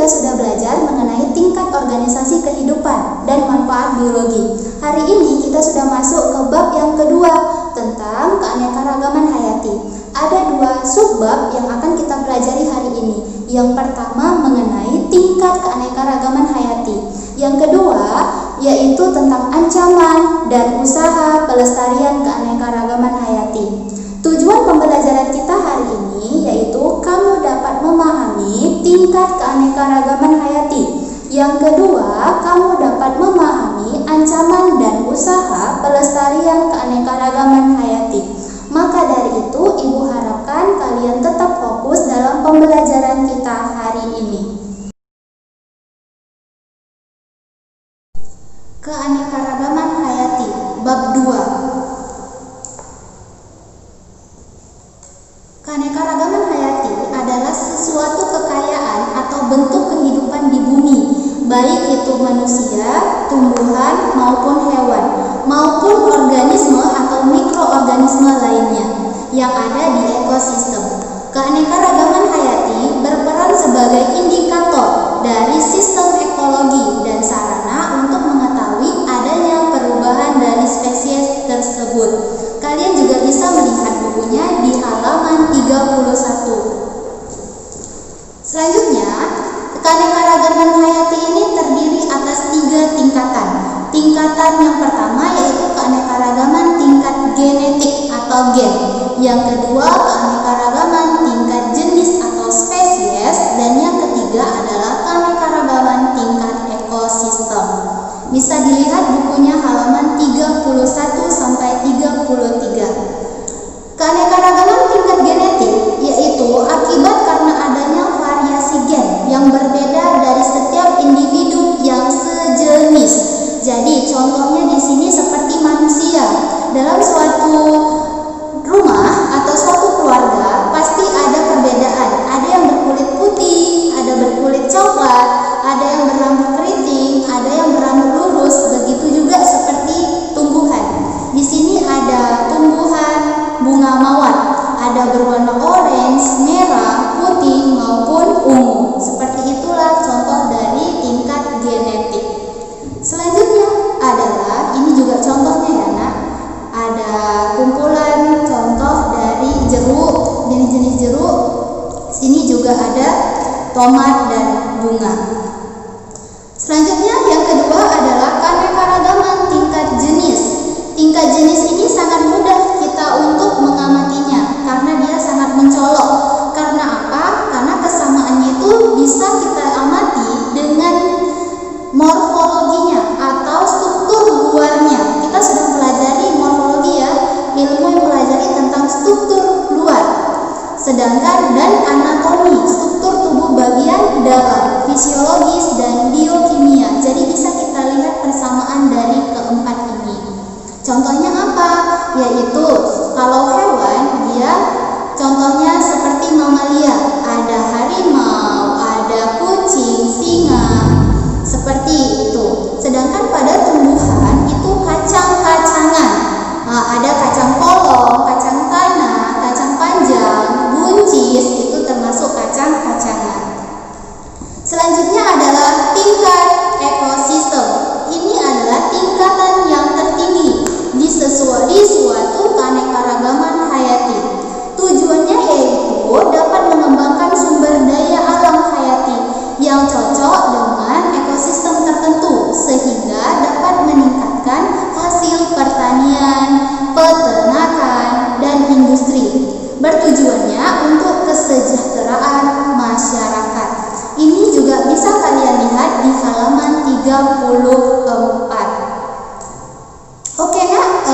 kita sudah belajar mengenai tingkat organisasi kehidupan dan manfaat biologi. Hari ini kita sudah masuk ke bab yang kedua tentang keanekaragaman hayati. Ada 2 subbab yang akan kita pelajari hari ini. Yang pertama mengenai tingkat keanekaragaman hayati. Yang kedua yaitu tentang ancaman dan usaha pelestarian keanekaragaman hayati. Tujuan pembelajaran kita hari ini yaitu kamu dapat memahami tingkat keanekaragaman hayati. Yang kedua, kamu dapat memahami ancaman dan usaha pelestarian keanekaragaman hayati. Maka dari itu, Ibu harapkan kalian tetap fokus dalam pembelajaran kita hari ini. Keanekaragaman hayati, bab 2. Keanekaragaman hayati adalah sesuatu kekayaan atau bentuk kehidupan di bumi, baik itu manusia, tumbuhan, maupun hewan, maupun organisme atau mikroorganisme lainnya yang ada di ekosistem. Keanekaragaman hayati berperan sebagai indikator dari sistem ekologi dan sarana untuk mengetahui adanya perubahan dari spesies tersebut. Kalian juga bisa melihat bukunya di halaman 31. Selanjutnya, keanekaragaman hayati ini terdiri atas 3 tingkatan. Tingkatan yang pertama yaitu keanekaragaman tingkat genetik atau gen. Yang kedua, keanekaragaman tingkat jenis atau spesies. Dan yang ketiga adalah keanekaragaman tingkat ekosistem. Bisa dilihat bukunya halaman 31 sampai 33. Keanekaragaman tingkat genetik yaitu akibat karena adanya variasi gen yang berbeda dari setiap individu yang sejenis. Jadi contohnya di sini seperti manusia. Dalam suatu rumah atau suatu keluarga pasti ada perbedaan. Ada yang berkulit putih, ada berkulit coklat, ada yang berambut keriting, ada yang berambut lurus. Begitu juga seperti tumbuhan. Di sini ada tumbuhan bunga mawar, ada berwarna orange, merah, putih maupun ungu. Seperti itulah contoh dari tingkat genetik. Selanjutnya adalah, ini juga contohnya ya nak, ada kumpulan contoh dari jeruk, jenis-jenis jeruk. Sini juga ada tomat dan bunga. Selanjutnya yang kedua adalah keanekaragaman tingkat jenis. Tingkat jenis ini sangat mudah kita untuk mengamatinya karena dia sangat mencolok. Karena apa? Karena kesamaannya itu bisa kita amati dengan morfologinya atau struktur luarnya. Kita sudah pelajari morfologi ya, ilmu yang pelajari tentang struktur luar. Sedangkan dan anatomi, struktur tubuh bagian dalam, fisiologis dan biokimia. Jadi bisa kita lihat persamaan dari keempat ini. Contohnya apa? Yaitu kalau hewan dia contohnya seperti mamalia, ada harimau, ada kucing, singa, seperti itu. Sedangkan pada tumbuhan itu kacang-kacangan. Ada kacang polong, kacang tanah, kacang panjang, buncis, itu termasuk kacang-kacangan. Selanjutnya adalah tingkat ekosistem. Ini adalah tingkatan yang tertinggi di suatu keanekaragaman hayati. Tujuannya yaitu dapat mengembangkan sumber daya alam hayati yang cocok dengan ekosistem tertentu sehingga dapat meningkatkan hasil pertanian, peternakan, dan industri. Bertujuannya untuk kesejahteraan masyarakat. Ini juga bisa kalian lihat di halaman 34. Oke nak,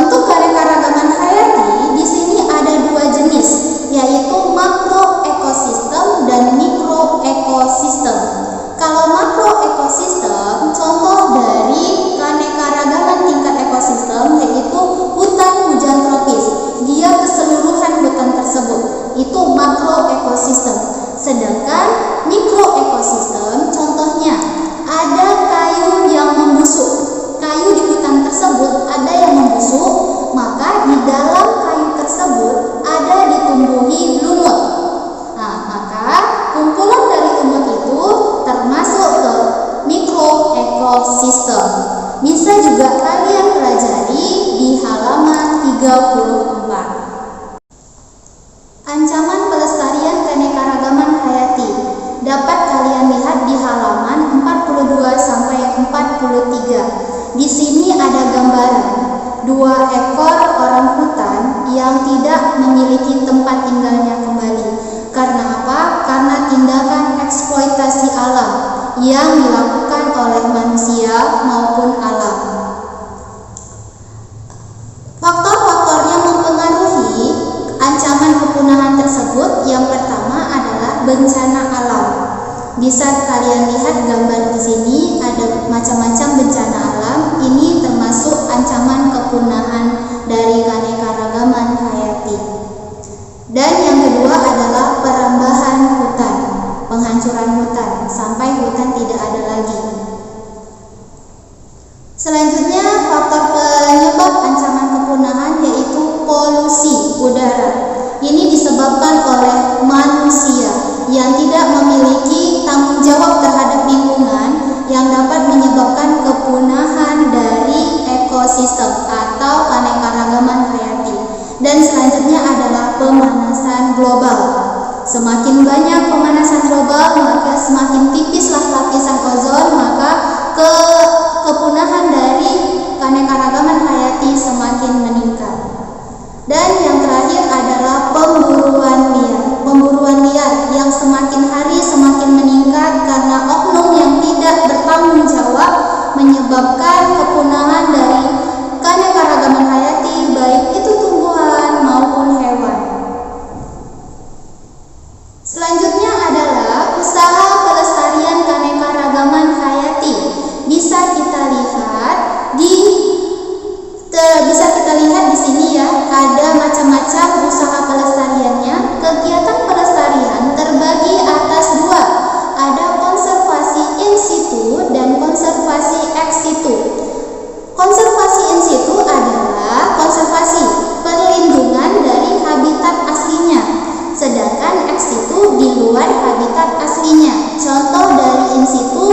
untuk keanekaragaman hayati di sini ada 2 jenis, yaitu makro ekosistem dan mikro ekosistem. Kalau makro ekosistem, contoh dari keanekaragaman tingkat ekosistem yaitu hutan hujan tropis. Dia keseluruhan hutan tersebut itu makro ekosistem. Sedangkan mikro ekosistem contohnya ada kayu yang membusuk. Kayu di hutan tersebut ada yang membusuk, maka di dalam kayu tersebut ada ditumbuhi lumut. Nah, maka kumpulan dari lumut itu tidak memiliki tempat tinggalnya kembali. Karena apa? Karena tindakan eksploitasi alam yang dilakukan oleh manusia maupun alam. Faktor-faktor yang mempengaruhi ancaman kepunahan tersebut, yang pertama adalah bencana alam. Bisa kalian lihat gambar di sini, ada macam-macam bencana alam. Ini termasuk ancaman kepunahan dari keanekaragaman hayati. Dan yang kedua adalah perambahan hutan, penghancuran hutan sampai hutan tidak ada lagi. Selanjutnya, faktor penyebab ancaman kepunahan yaitu polusi udara. Ini disebabkan oleh manusia yang tidak memiliki tanggung jawab terhadap lingkungan, yang dapat menyebabkan kepunahan dari ekosistem atau keanekaragaman hayati. Dan selanjutnya adalah pemanasan global. Semakin banyak pemanasan global, maka semakin tipislah lapisan ozon, maka kepunahan dari keanekaragaman hayati semakin meningkat. Dan yang terakhir adalah pemburuan liar. Pemburuan liar yang semakin hari semakin meningkat karena oknum yang tidak bertanggung jawab menyebabkan kepunahan dari keanekaragaman hayati, baik itu tumbuhan maupun hewan. Selanjutnya adalah usaha pelestarian keanekaragaman hayati. Bisa kita lihat di sini ya, ada macam-macam usaha pelestariannya. Kegiatan pelestarian terbagi atas dua, ada konservasi in situ dan konservasi ex situ. Konservasi in situ adalah konservasi perlindungan dari habitat aslinya, sedangkan ex situ di luar habitat aslinya. Contoh dari in situ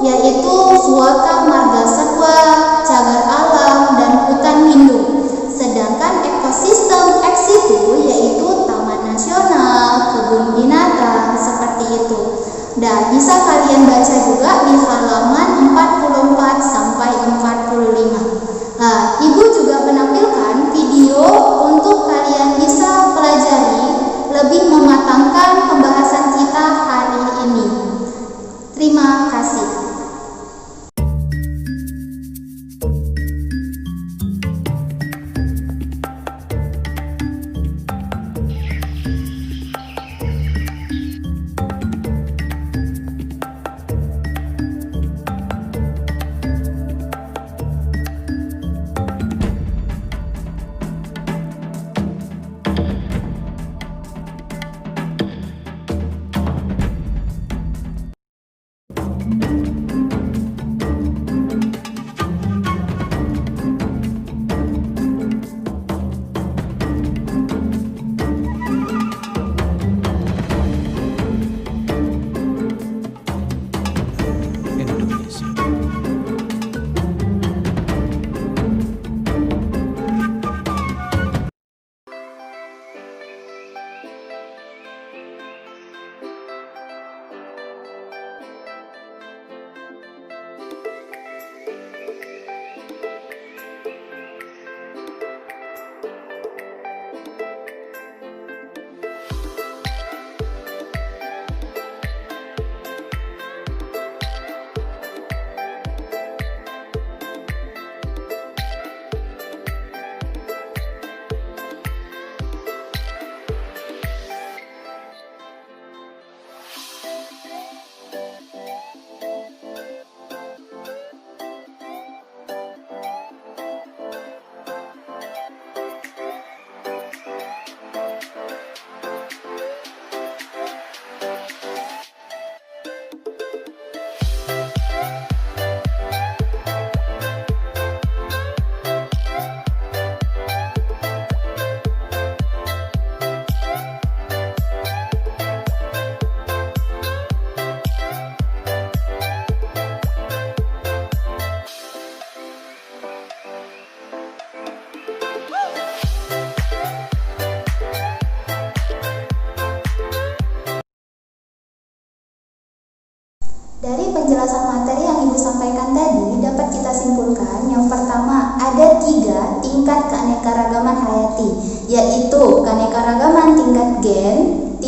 yaitu suaka marga satwa, cagar alam, dan hutan lindung. Sedangkan ekosistem ex situ yaitu taman nasional, kebun binatang, seperti itu. Dan bisa kalian baca juga di halaman 44 sampai 45. Ibu juga menampilkan video untuk kalian bisa pelajari lebih mematangkan pembahasan kita hari ini. Terima kasih.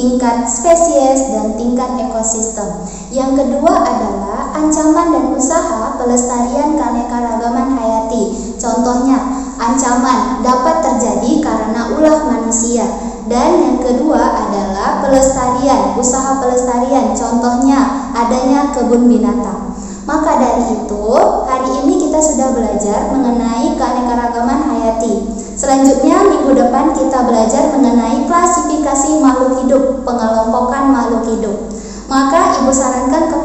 tingkat spesies, dan tingkat ekosistem. Yang kedua adalah ancaman dan usaha pelestarian keanekaragaman hayati. Contohnya, ancaman dapat terjadi karena ulah manusia. Dan yang kedua adalah pelestarian, usaha pelestarian. Contohnya, adanya kebun binatang. Maka dari itu, hari ini kita sudah belajar mengenai keanekaragaman hayati. Selanjutnya, minggu depan kita belajar mengenai klasifikasi makhluk hidup, pengelompokan makhluk hidup. Maka Ibu sarankan kepada